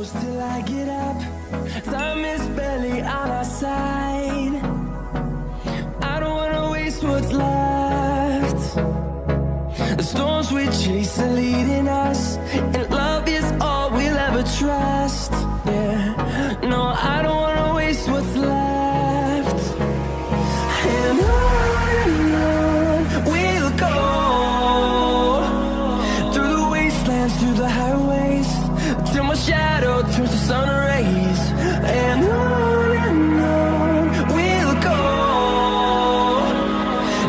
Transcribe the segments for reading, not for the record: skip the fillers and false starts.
goes till I get up. Time is barely on our side. I don't wanna waste what's left. The storms we chase are leading us, and love is all we'll ever trust. Yeah, no, I don't wanna waste what's left. And on we'll go, through the wastelands, through the highways, till my shadow turns to sun rays. And on we'll go,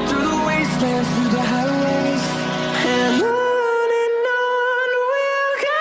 through the wastelands, through the highways, and on we'll go.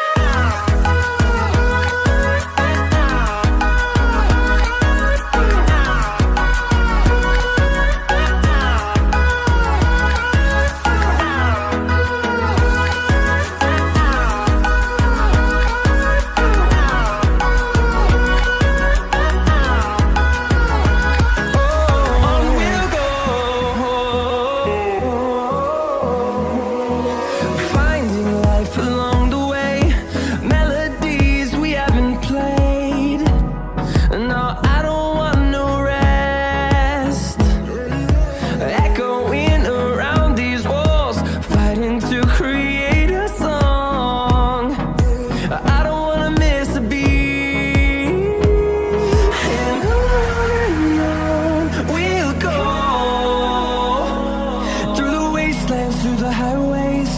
Through the highways,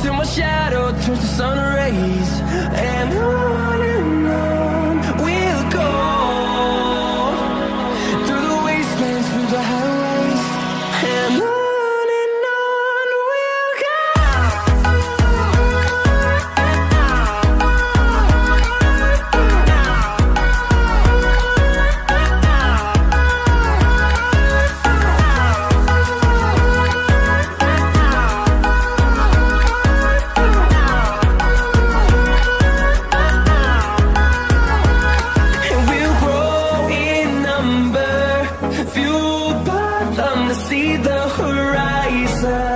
till my shadow turns to sun rays. And on we'll go, through the wastelands, through the highways, and on we'll go. See the horizon.